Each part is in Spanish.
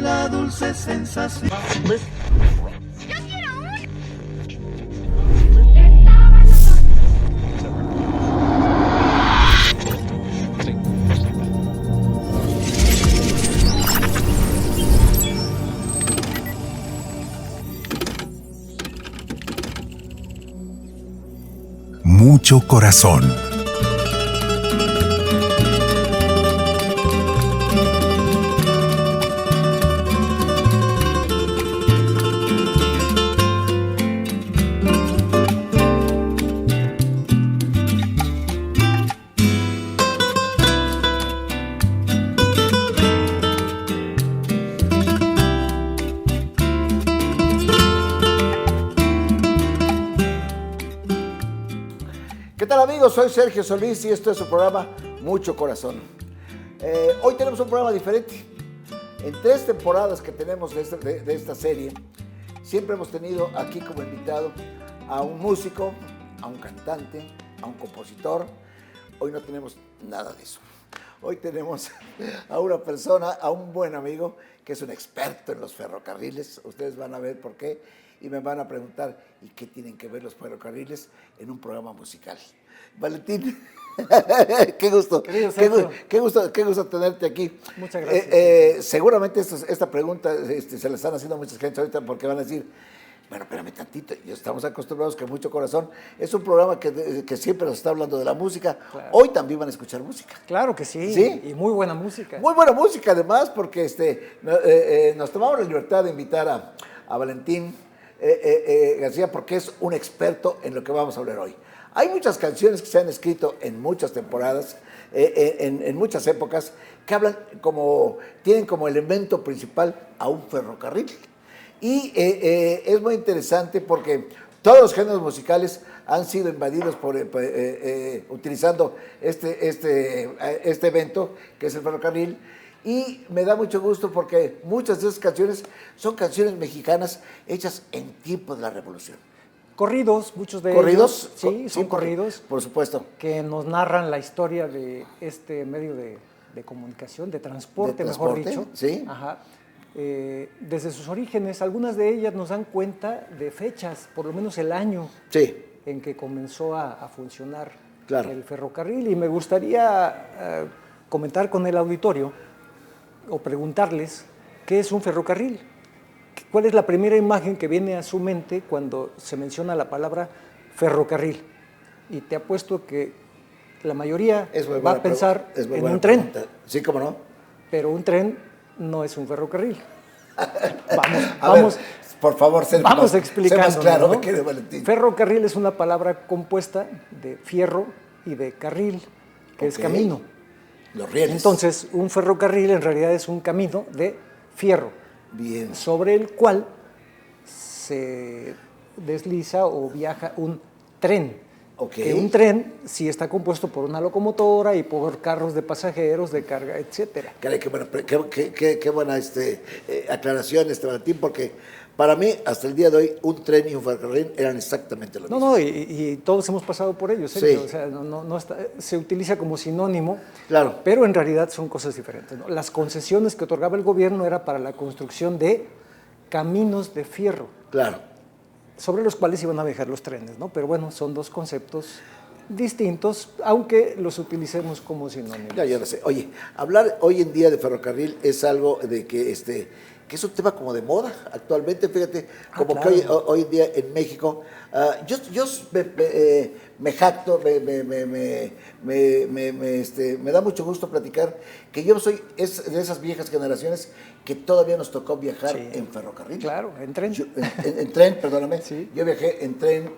la dulce sensación. Mucho corazón. ¿Qué tal, amigos? Soy Sergio Solís y esto es su programa Mucho Corazón. Hoy tenemos un programa diferente. En 3 temporadas que tenemos de esta serie, siempre hemos tenido aquí como invitado a un músico, a un cantante, a un compositor. Hoy no tenemos nada de eso. Hoy tenemos a una persona, a un buen amigo, que es un experto en los ferrocarriles. Ustedes van a ver por qué y me van a preguntar, ¿y qué tienen que ver los ferrocarriles en un programa musical? Valentín, qué gusto, qué gusto tenerte aquí. Muchas gracias. Seguramente esta pregunta se la están haciendo a mucha gente ahorita porque van a decir, bueno, espérame tantito, ya estamos acostumbrados que Mucho Corazón es un programa que siempre nos está hablando de la música. Claro. Hoy también van a escuchar música. Claro que sí, ¿sí? Y muy buena música. Muy buena música además, porque nos tomamos la libertad de invitar a Valentín García, porque es un experto en lo que vamos a hablar hoy. Hay muchas canciones que se han escrito en muchas temporadas, en muchas épocas, que tienen como elemento principal a un ferrocarril. Y es muy interesante porque todos los géneros musicales han sido invadidos utilizando este evento, que es el ferrocarril. Y me da mucho gusto porque muchas de esas canciones son canciones mexicanas hechas en tiempo de la Revolución. Corridos, muchos de ¿Corridos? ellos. Sí, son corridos. Por supuesto. Que nos narran la historia de este medio de comunicación, de transporte, mejor dicho. Sí. Ajá. Desde sus orígenes, algunas de ellas nos dan cuenta de fechas, por lo menos el año en que comenzó a funcionar el ferrocarril. Y me gustaría comentar con el auditorio o preguntarles qué es un ferrocarril. ¿Cuál es la primera imagen que viene a su mente cuando se menciona la palabra ferrocarril? Y te apuesto que la mayoría va a pensar en un tren. Sí, cómo no. Pero un tren no es un ferrocarril. Vamos, por favor, vamos explicando. Sé más claro, ¿no? Valentín. Ferrocarril es una palabra compuesta de fierro y de carril, que es camino. Los rieles. Entonces, un ferrocarril en realidad es un camino de fierro. Bien. Sobre el cual se desliza o viaja un tren. Que un tren sí está compuesto por una locomotora y por carros de pasajeros, de carga, etcétera. Caray, qué buena aclaración, Valentín, porque para mí, hasta el día de hoy, un tren y un ferrocarril eran exactamente lo mismo. Y todos hemos pasado por ello, ¿serio? Sí. O sea, se utiliza como sinónimo, claro, pero en realidad son cosas diferentes, ¿no? Las concesiones que otorgaba el gobierno era para la construcción de caminos de fierro. Claro. Sobre los cuales iban a viajar los trenes, ¿no? Pero bueno, son dos conceptos distintos, aunque los utilicemos como sinónimos. Ya lo sé. Oye, hablar hoy en día de ferrocarril es algo de que es un tema como de moda actualmente, fíjate, como claro, que hoy en día en México, yo me jacto, me da mucho gusto platicar que yo soy de esas viejas generaciones que todavía nos tocó viajar en ferrocarril. Claro, en tren. En tren, perdóname. Sí. Yo viajé en tren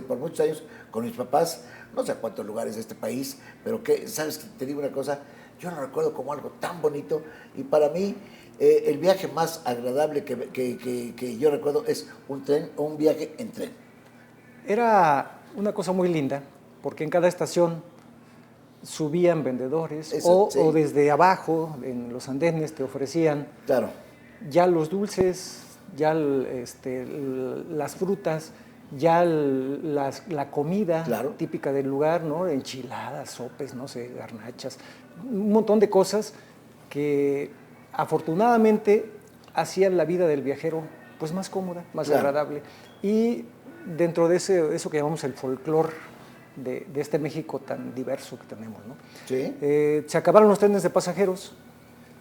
por muchos años con mis papás, no sé a cuántos lugares de este país, pero que, ¿sabes? Te digo una cosa, yo lo recuerdo como algo tan bonito y para mí el viaje más agradable que yo recuerdo es un viaje en tren. Era una cosa muy linda, porque en cada estación subían vendedores o desde abajo, en los andenes, te ofrecían ya los dulces, ya las frutas, ya la comida típica del lugar, ¿no? Enchiladas, sopes, no sé, garnachas, un montón de cosas que afortunadamente hacían la vida del viajero pues más cómoda, más agradable. Y dentro de eso que llamamos el folclore de este México tan diverso que tenemos, ¿no? Sí. Se acabaron los trenes de pasajeros,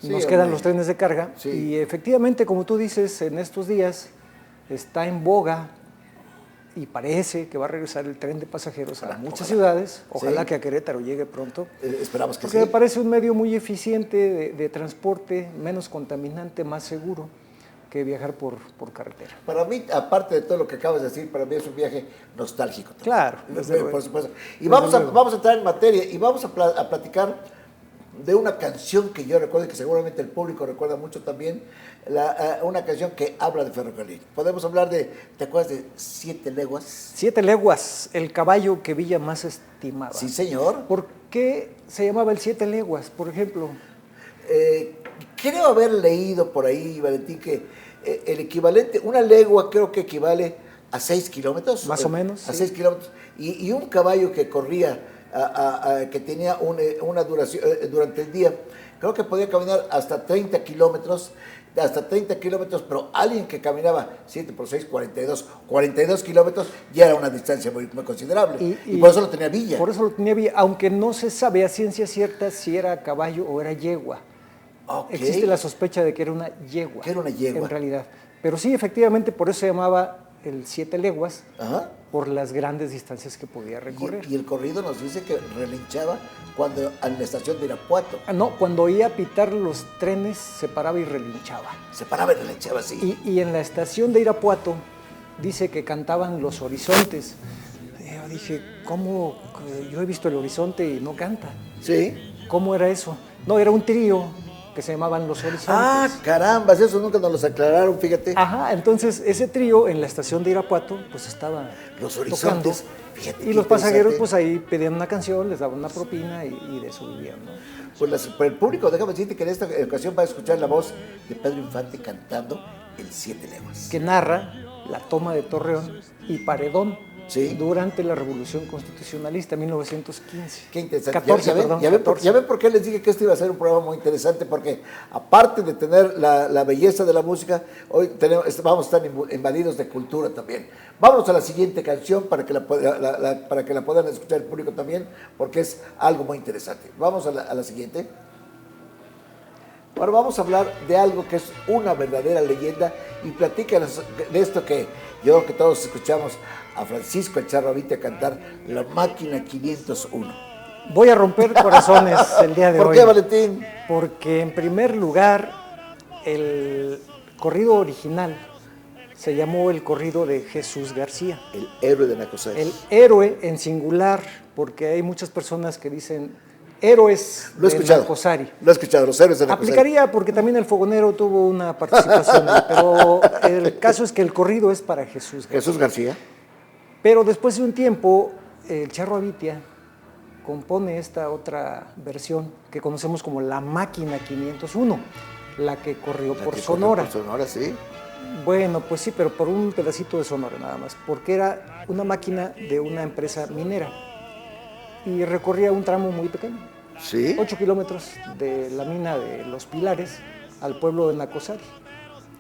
nos quedan los trenes de carga, y efectivamente, como tú dices, en estos días está en boga y parece que va a regresar el tren de pasajeros a muchas ciudades. Ojalá que a Querétaro llegue pronto. Esperamos que porque me parece un medio muy eficiente de transporte, menos contaminante, más seguro que viajar por carretera. Para mí, aparte de todo lo que acabas de decir, para mí es un viaje nostálgico también. Claro, por supuesto. Y vamos a entrar en materia y vamos a platicar de una canción que yo recuerdo y que seguramente el público recuerda mucho también, una canción que habla de ferrocarril. Podemos hablar ¿te acuerdas de 7 leguas? 7 leguas, el caballo que Villa más estimaba. Sí, señor. ¿Por qué se llamaba el 7 leguas, por ejemplo? Creo haber leído por ahí, Valentín, que el equivalente, una legua creo que equivale a 6 kilómetros. Más o menos. A 6 kilómetros. Y un caballo que corría, que tenía una duración durante el día, creo que podía caminar hasta 30 kilómetros, pero alguien que caminaba 7 por 6, 42 kilómetros, ya era una distancia muy, muy considerable. Y por eso lo tenía Villa. Por eso lo tenía Villa, aunque no se sabe a ciencia cierta si era caballo o era yegua. Okay. Existe la sospecha de que era una yegua. Que era una yegua. En realidad. Pero sí, efectivamente, por eso se llamaba el 7 leguas, por las grandes distancias que podía recorrer. Y el corrido nos dice que relinchaba cuando a la estación de Irapuato. No, cuando oía pitar los trenes, se paraba y relinchaba. Se paraba y relinchaba, sí. Y en la estación de Irapuato dice que cantaban Los Horizontes. Yo dije, ¿cómo? Yo he visto El Horizonte y no canta. Sí. ¿Cómo era eso? No, era un trío que se llamaban Los Horizontes. Ah, carambas, eso nunca nos lo aclararon, fíjate. Ajá, entonces ese trío en la estación de Irapuato pues estaba Los Horizontes, tocando, fíjate. y los pasajeros pues ahí pedían una canción, les daban una propina y de eso vivían, ¿no? Pues el público, déjame decirte que en esta ocasión va a escuchar la voz de Pedro Infante cantando el 7 leguas. Que narra la toma de Torreón y Paredón durante la Revolución Constitucionalista, 1915. Qué interesante. 14, perdón. Ya ven por qué les dije que este iba a ser un programa muy interesante, porque aparte de tener la belleza de la música, hoy vamos a estar invadidos de cultura también. Vámonos a la siguiente canción para que la puedan escuchar el público también, porque es algo muy interesante. Vamos a la siguiente. Ahora vamos a hablar de algo que es una verdadera leyenda y platícanos de esto que yo creo que todos escuchamos a Francisco El Charro Avitia cantar La Máquina 501. Voy a romper corazones el día de hoy. ¿Por qué, Valentín? Porque en primer lugar, el corrido original se llamó el corrido de Jesús García. El héroe de Nacosari. El héroe en singular, porque hay muchas personas que dicen héroes de Nacosari. Lo he escuchado, los héroes de Nacosari. Aplicaría porque también el fogonero tuvo una participación, pero el caso es que el corrido es para Jesús García. Jesús García. Pero después de un tiempo, el Charro Avitia compone esta otra versión que conocemos como La Máquina 501, la que corrió por Sonora. Por Sonora, sí. Bueno, pues sí, pero por un pedacito de Sonora nada más, porque era una máquina de una empresa minera y recorría un tramo muy pequeño. ¿Sí? 8 kilómetros de la mina de Los Pilares al pueblo de Nacosari.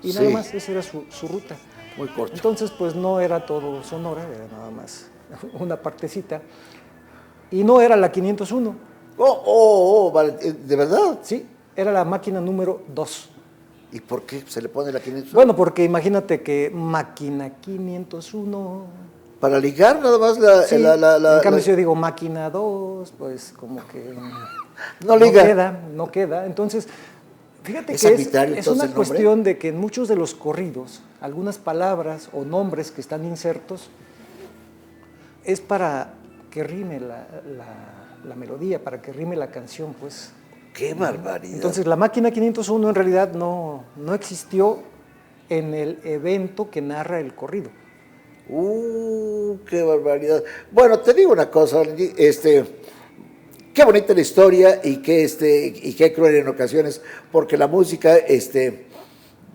Y nada más, esa era su ruta. Muy corto. Entonces, pues no era todo Sonora, era nada más una partecita. Y no era la 501. ¿De verdad? Sí, era la máquina número 2. ¿Y por qué se le pone la 501? Bueno, porque imagínate que máquina 501... Para ligar nada más en cambio si yo digo máquina 2, pues como que no queda. Entonces, fíjate que es una cuestión de que en muchos de los corridos, algunas palabras o nombres que están insertos, es para que rime la melodía, para que rime la canción, pues. ¡Qué barbaridad! Entonces, la máquina 501 en realidad no existió en el evento que narra el corrido. ¡Qué barbaridad! Bueno, te digo una cosa, qué bonita la historia y qué cruel en ocasiones, porque la música,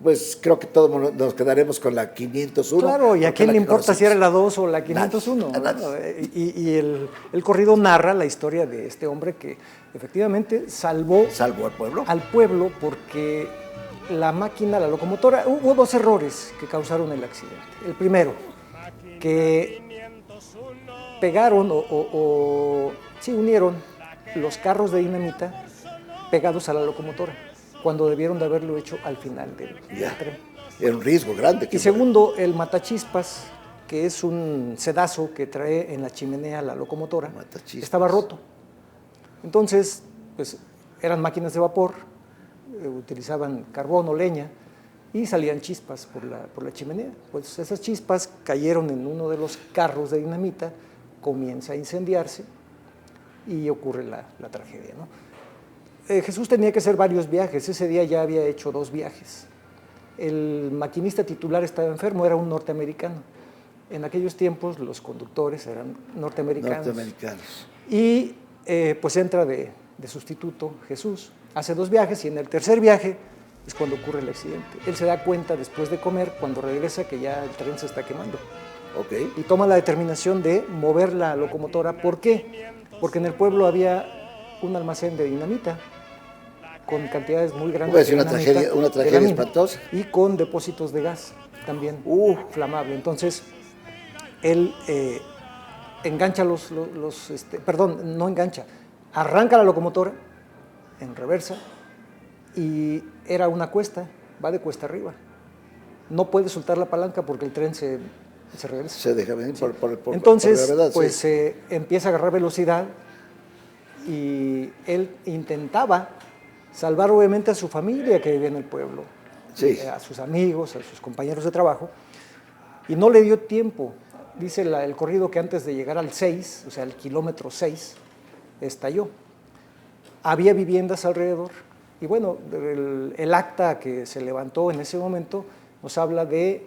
pues creo que todos nos quedaremos con la 501. Claro, y a quién le importa si era la 2 o la 501. Nadie. Y el corrido narra la historia de este hombre que efectivamente salvó al pueblo. Al pueblo porque la máquina, la locomotora, hubo dos errores que causaron el accidente. El primero, que pegaron sí, unieron los carros de dinamita pegados a la locomotora, cuando debieron de haberlo hecho al final del tren. Era un riesgo grande. Y segundo, el matachispas, que es un sedazo que trae en la chimenea la locomotora, estaba roto. Entonces, pues eran máquinas de vapor, utilizaban carbón o leña y salían chispas por la chimenea. Pues esas chispas cayeron en uno de los carros de dinamita, comienza a incendiarse y ocurre la tragedia, ¿no? Jesús tenía que hacer varios viajes, ese día ya había hecho 2 viajes. El maquinista titular estaba enfermo, era un norteamericano. En aquellos tiempos los conductores eran norteamericanos. Y pues entra de sustituto Jesús. Hace 2 viajes y en el tercer viaje es cuando ocurre el accidente. Él se da cuenta después de comer, cuando regresa, que ya el tren se está quemando. Okay. Y toma la determinación de mover la locomotora. ¿Por qué? Porque en el pueblo había un almacén de dinamita con cantidades muy grandes de dinamita, una tragedia espantosa. Y con depósitos de gas también flamable. Entonces, él engancha arranca la locomotora en reversa y era una cuesta, va de cuesta arriba. No puede soltar la palanca porque el tren se regresa. Se deja venir por Entonces, por gravedad, pues sí. Empieza a agarrar velocidad y él intentaba salvar obviamente a su familia que vivía en el pueblo, a sus amigos, a sus compañeros de trabajo, y no le dio tiempo. Dice el corrido que antes de llegar al 6, o sea, el kilómetro 6, estalló. Había viviendas alrededor, y bueno, el acta que se levantó en ese momento nos habla de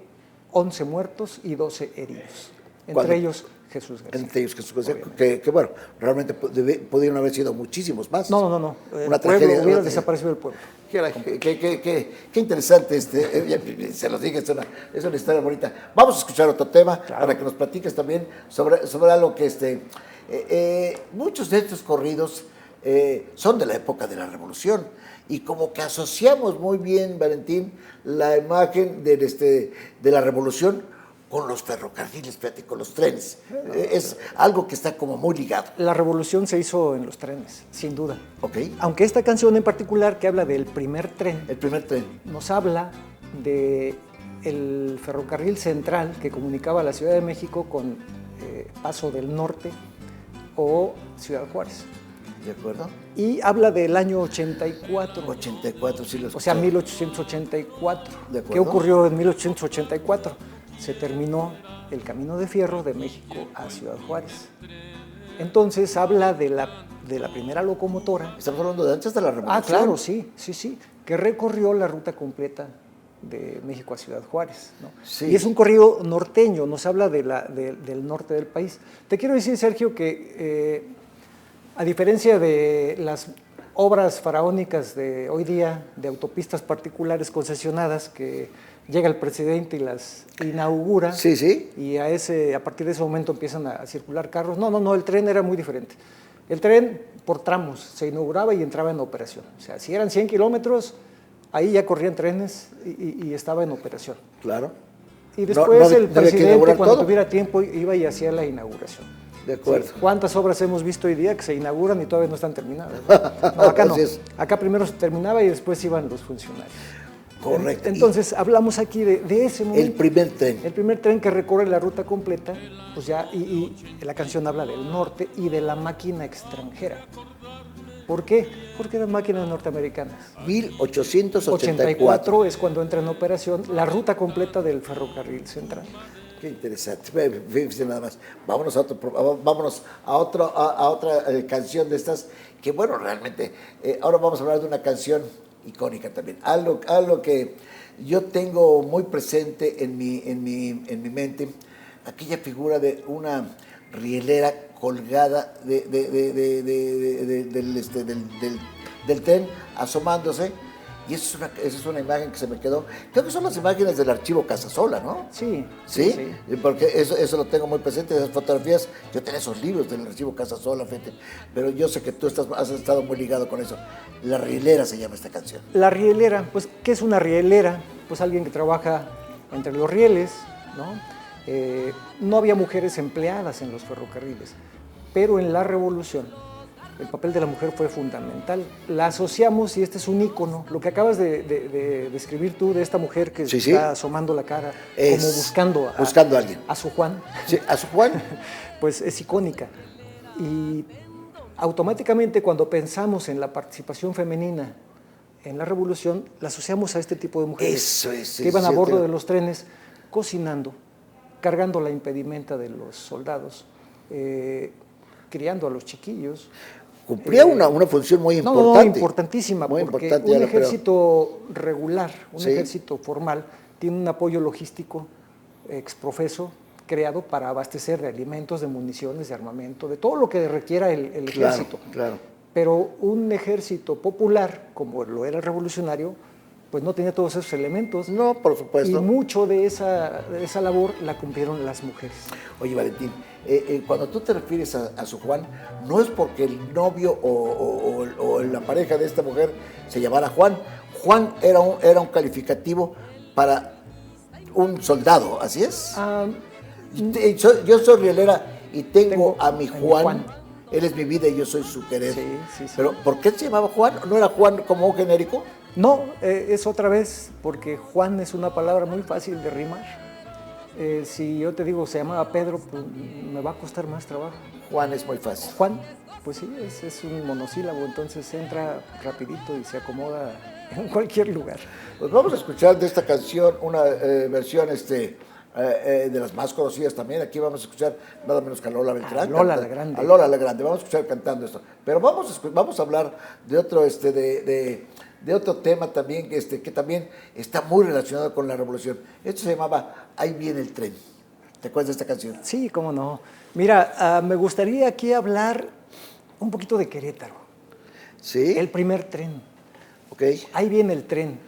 11 muertos y 12 heridos, entre ellos Jesús García. Entre ellos Jesús García, que bueno, realmente pudieron haber sido muchísimos más. No. Una tragedia, hubiera desaparecido el pueblo. Qué interesante, se los dije, es una historia bonita. Vamos a escuchar otro tema para que nos platiques también sobre algo que muchos de estos corridos son de la época de la Revolución y como que asociamos muy bien, Valentín, la imagen de la Revolución con los ferrocarriles, con los trenes. Es algo que está como muy ligado. La revolución se hizo en los trenes, sin duda. Okay. Aunque esta canción en particular, que habla del primer tren, nos habla de el ferrocarril central que comunicaba la Ciudad de México con Paso del Norte o Ciudad Juárez. ¿De acuerdo? Y habla del año 84. 84, sí lo escuché. O sea, 1884. ¿De acuerdo? ¿Qué ocurrió en 1884? Se terminó el camino de fierro de México a Ciudad Juárez. Entonces habla de la primera locomotora. Estamos hablando de antes de la Revolución. Ah, claro, sí, que recorrió la ruta completa de México a Ciudad Juárez, ¿no? Sí. Y es un corrido norteño, nos habla del norte del país. Te quiero decir, Sergio, que a diferencia de las obras faraónicas de hoy día, de autopistas particulares concesionadas, que llega el presidente y las inaugura, y a partir de ese momento empiezan a circular carros. No, el tren era muy diferente. El tren por tramos se inauguraba y entraba en operación. O sea, si eran 100 kilómetros, ahí ya corrían trenes y estaba en operación. Claro. Y después el presidente, cuando tuviera tiempo, iba y hacía la inauguración. De acuerdo. Sí. ¿Cuántas obras hemos visto hoy día que se inauguran y todavía no están terminadas? No, acá no. Acá primero se terminaba y después iban los funcionarios. Correcto. Entonces, hablamos aquí de ese momento. El primer tren. El primer tren que recorre la ruta completa, pues ya, y la canción habla del norte y de la máquina extranjera. ¿Por qué? Porque eran máquinas norteamericanas. 1884 es cuando entra en operación la ruta completa del ferrocarril central. Qué interesante. Fíjense nada más. Vámonos a otra canción de estas que, bueno, realmente, ahora vamos a hablar de una canción icónica también. Algo que yo tengo muy presente en mi mente, aquella figura de una rielera colgada del tren, asomándose, Y esa es una imagen que se me quedó. Creo que son las imágenes del archivo Casasola, ¿no? Sí. ¿Sí? Sí. Porque eso lo tengo muy presente, esas fotografías. Yo tenía esos libros del archivo Casasola, fíjate. Pero yo sé que tú has estado muy ligado con eso. La Rielera se llama esta canción. La Rielera, pues, ¿qué es una rielera? Pues alguien que trabaja entre los rieles, ¿no? No había mujeres empleadas en los ferrocarriles, pero en la Revolución el papel de la mujer fue fundamental. La asociamos, y este es un ícono, lo que acabas de describir tú de esta mujer que está asomando la cara, como buscando a alguien. A su Juan. Sí, a su Juan. Pues es icónica. Y automáticamente cuando pensamos en la participación femenina en la Revolución, la asociamos a este tipo de mujeres que iban a bordo de los trenes cocinando, cargando la impedimenta de los soldados, criando a los chiquillos. Cumplía una función muy importante. No, importantísima, muy porque importante, un ejército regular, un ejército formal, tiene un apoyo logístico exprofeso creado para abastecer de alimentos, de municiones, de armamento, de todo lo que requiera el ejército. Claro. Pero un ejército popular, como lo era el revolucionario, pues no tenía todos esos elementos. No, por supuesto. Y mucho de esa labor la cumplieron las mujeres. Oye, Valentín, cuando tú te refieres a su Juan, no es porque el novio o la pareja de esta mujer se llamara Juan. Juan era un calificativo para un soldado, ¿así es? Yo soy rielera y tengo a mi Juan. Él es mi vida y yo soy su querer. Sí. Pero ¿por qué se llamaba Juan? ¿No era Juan como un genérico? No, es otra vez, porque Juan es una palabra muy fácil de rimar. Si yo te digo se llamaba Pedro, pues me va a costar más trabajo. Juan es muy fácil. Juan, pues sí, es un monosílabo, entonces entra rapidito y se acomoda en cualquier lugar. Pues vamos a escuchar de esta canción una versión de las más conocidas también. Aquí vamos a escuchar nada menos que a Lola Beltrán. A Lola la Grande. A Lola la Grande, vamos a escuchar cantando esto. Pero vamos a hablar de otro, de otro tema también, que también está muy relacionado con la Revolución. Esto se llamaba Ahí viene el tren. ¿Te acuerdas de esta canción? Sí, cómo no. Mira, me gustaría aquí hablar un poquito de Querétaro. Sí. El primer tren. Ok. Ahí viene el tren.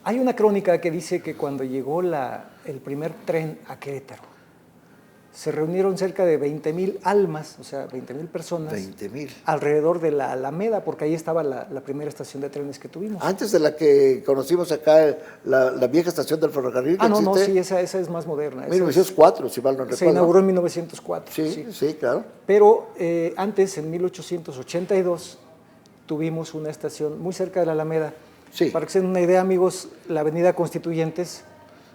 Hay una crónica que dice que cuando llegó el primer tren a Querétaro, se reunieron cerca de 20,000 almas, o sea, 20,000 personas. 20,000. Alrededor de la Alameda, porque ahí estaba la primera estación de trenes que tuvimos. Antes de la que conocimos acá, la vieja estación del ferrocarril. No, sí, esa es más moderna. 1904, si mal no recuerdo. Se inauguró en 1904. Sí, claro. Pero antes, en 1882, tuvimos una estación muy cerca de la Alameda. Sí. Para que se den una idea, amigos, la avenida Constituyentes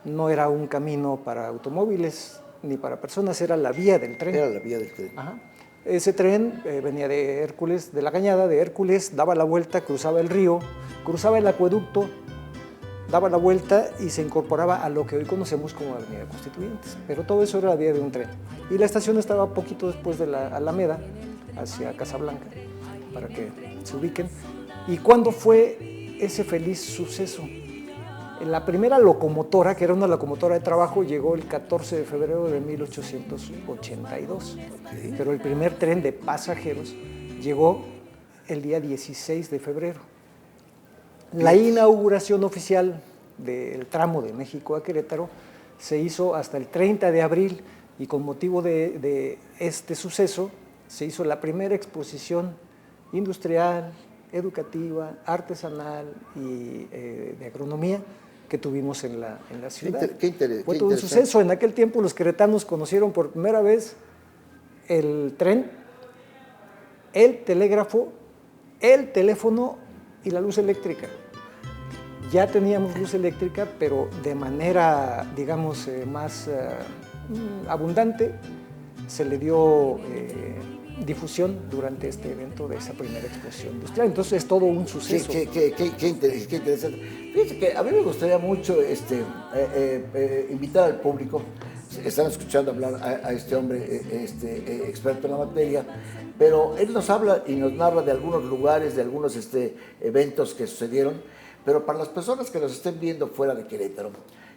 no era un camino para automóviles ni para personas, era la vía del tren. Era la vía del tren. Ajá. Ese tren venía de Hércules, de la Cañada de Hércules, daba la vuelta, cruzaba el río, cruzaba el acueducto, daba la vuelta y se incorporaba a lo que hoy conocemos como Avenida Constituyentes. Pero todo eso era la vía de un tren. Y la estación estaba poquito después de la Alameda, hacia Casablanca, para que se ubiquen. ¿Y cuándo fue ese feliz suceso? La primera locomotora, que era una locomotora de trabajo, llegó el 14 de febrero de 1882. Okay. Pero el primer tren de pasajeros llegó el día 16 de febrero. La inauguración oficial del tramo de México a Querétaro se hizo hasta el 30 de abril y con motivo de este suceso se hizo la primera exposición industrial, educativa, artesanal y de agronomía que tuvimos en la ciudad. Fue todo un suceso. En aquel tiempo los queretanos conocieron por primera vez el tren, el telégrafo, el teléfono y la luz eléctrica. Ya teníamos luz eléctrica, pero de manera, digamos, más abundante, se le dio difusión durante este evento de esa primera exposición industrial. Entonces es todo un suceso. Qué interesante. Fíjate que a mí me gustaría mucho invitar al público. Están escuchando hablar a este hombre experto en la materia, pero él nos habla y nos narra de algunos lugares, de algunos eventos que sucedieron, pero para las personas que nos estén viendo fuera de Querétaro,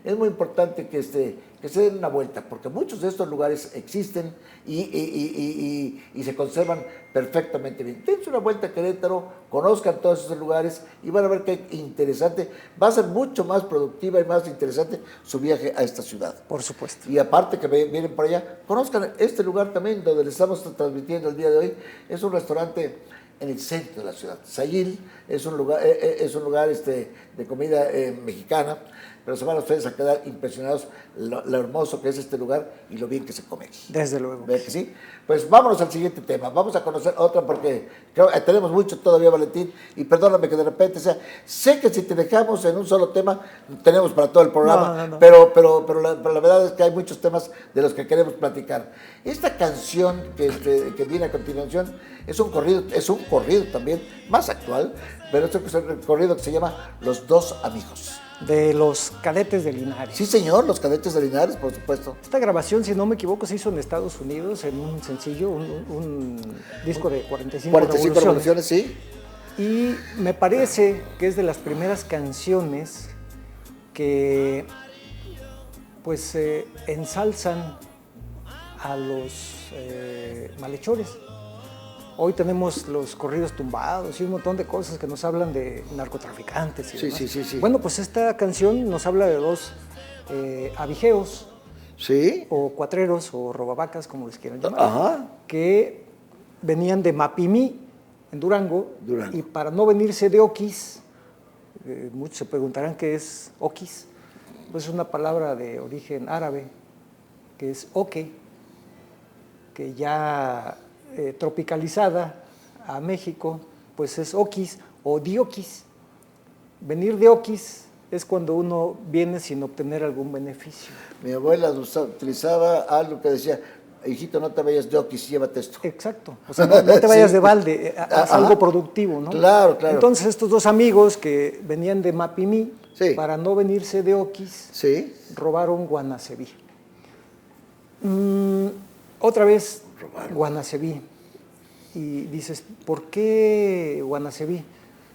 es muy importante que se den una vuelta, porque muchos de estos lugares existen y se conservan perfectamente bien. Dense una vuelta a Querétaro, conozcan todos esos lugares y van a ver que interesante, va a ser mucho más productiva y más interesante su viaje a esta ciudad. Por supuesto. Y aparte que vienen por allá, conozcan este lugar también donde les estamos transmitiendo el día de hoy. Es un restaurante en el centro de la ciudad. Sayil es un lugar de comida mexicana, pero se van ustedes a quedar impresionados lo hermoso que es este lugar y lo bien que se come aquí. Desde luego. ¿Ves que sí? Pues vámonos al siguiente tema. Vamos a conocer otra porque creo que tenemos mucho todavía, Valentín, y perdóname que de repente, sé que si te dejamos en un solo tema, tenemos para todo el programa, No. Pero la verdad es que hay muchos temas de los que queremos platicar. Esta canción que viene a continuación es un corrido también, más actual, pero es un corrido que se llama Los Dos Amigos. De los Cadetes de Linares. Sí, señor, los Cadetes de Linares, por supuesto. Esta grabación, si no me equivoco, se hizo en Estados Unidos en un sencillo, un disco de 45 revoluciones, sí. Y me parece que es de las primeras canciones que pues ensalzan a los malhechores. Hoy tenemos los corridos tumbados y un montón de cosas que nos hablan de narcotraficantes y demás. Sí. Bueno, pues esta canción nos habla de dos abigeos, ¿sí? O cuatreros, o robavacas, como les quieran llamar, Ajá. que venían de Mapimí, en Durango, y para no venirse de Oquis, muchos se preguntarán qué es Oquis, pues es una palabra de origen árabe, que es oque, que ya tropicalizada a México, pues es Oquis o Dioquis. Venir de Oquis es cuando uno viene sin obtener algún beneficio. Mi abuela utilizaba algo que decía: hijito, no te vayas de Oquis, llévate esto. Exacto, o sea, no te vayas de balde, haz algo productivo, ¿no? Claro. Entonces estos dos amigos que venían de Mapimí, para no venirse de Oquis, robaron Guanaceví. Otra vez Guanaceví. Y dices, ¿por qué Guanaceví?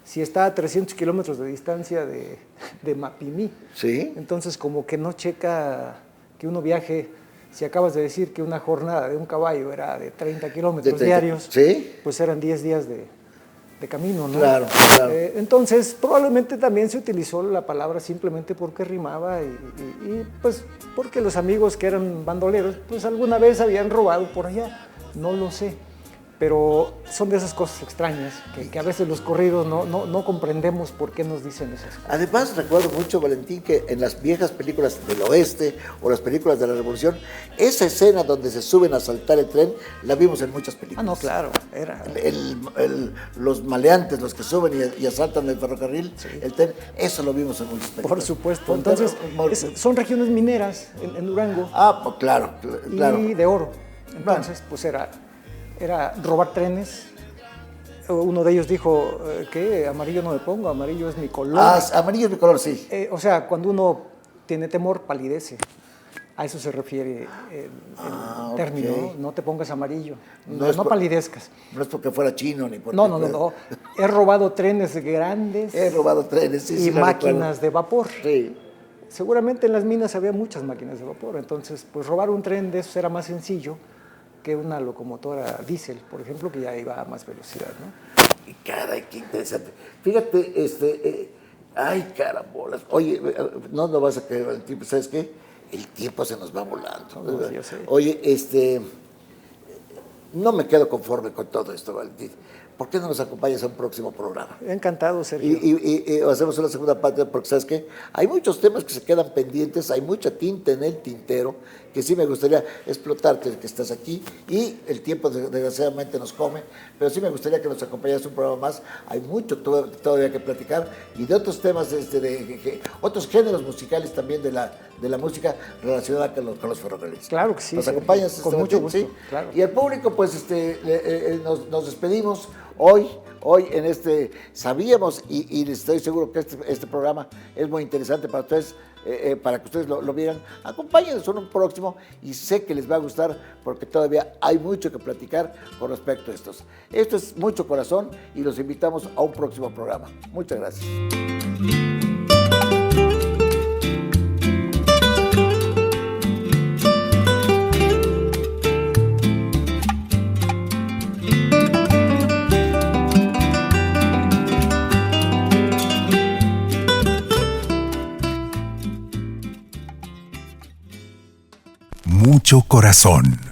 Si está a 300 kilómetros de distancia de Mapimí. Sí. Entonces, como que no checa que uno viaje. Si acabas de decir que una jornada de un caballo era de 30 kilómetros diarios, pues eran 10 días de camino, ¿no? Claro. Entonces, probablemente también se utilizó la palabra simplemente porque rimaba y pues porque los amigos que eran bandoleros, pues alguna vez habían robado por allá, no lo sé. Pero son de esas cosas extrañas que a veces los corridos no comprendemos por qué nos dicen esas cosas. Además, recuerdo mucho, Valentín, que en las viejas películas del oeste o las películas de la Revolución, esa escena donde se suben a asaltar el tren, la vimos en muchas películas. No, claro, era. Los maleantes, los que suben y asaltan el ferrocarril, el tren, eso lo vimos en muchas películas. Por supuesto. Entonces, son regiones mineras en Durango. Pues claro. Y de oro. Entonces, pues era robar trenes. Uno de ellos dijo que amarillo no me pongo, amarillo es mi color. Amarillo es mi color, sí. O sea, cuando uno tiene temor, palidece. A eso se refiere el término, ¿no? No te pongas amarillo, no palidezcas. No es porque fuera chino ni porque... No. He robado trenes grandes. He robado trenes, sí. Y máquinas de vapor. Sí. Seguramente en las minas había muchas máquinas de vapor, entonces pues robar un tren de esos era más sencillo que una locomotora diésel, por ejemplo, que ya iba a más velocidad, ¿no? Y caray, qué interesante. Fíjate, ay, carambolas. Oye, no vas a creer el tiempo, ¿sabes qué? El tiempo se nos va volando. No, yo sé. Oye, no me quedo conforme con todo esto, Valentín. ¿Por qué no nos acompañas a un próximo programa? Encantado, Sergio. Y hacemos una segunda parte, porque ¿sabes qué? Hay muchos temas que se quedan pendientes, hay mucha tinta en el tintero, que sí me gustaría explotarte, que estás aquí, y el tiempo desgraciadamente nos come, pero sí me gustaría que nos acompañaras un programa más. Hay mucho todavía que platicar, y de otros temas, otros géneros musicales también de la música relacionada con los ferrocarriles. Claro que sí. ¿Nos acompañas? Con mucho gusto, ¿sí? Claro. Y el público, pues, nos despedimos. Hoy en sabíamos y les estoy seguro que este programa es muy interesante para ustedes, para que ustedes lo vieran. Acompáñenos en un próximo y sé que les va a gustar porque todavía hay mucho que platicar con respecto a estos. Esto es Mucho Corazón y los invitamos a un próximo programa. Muchas gracias. mucho corazón.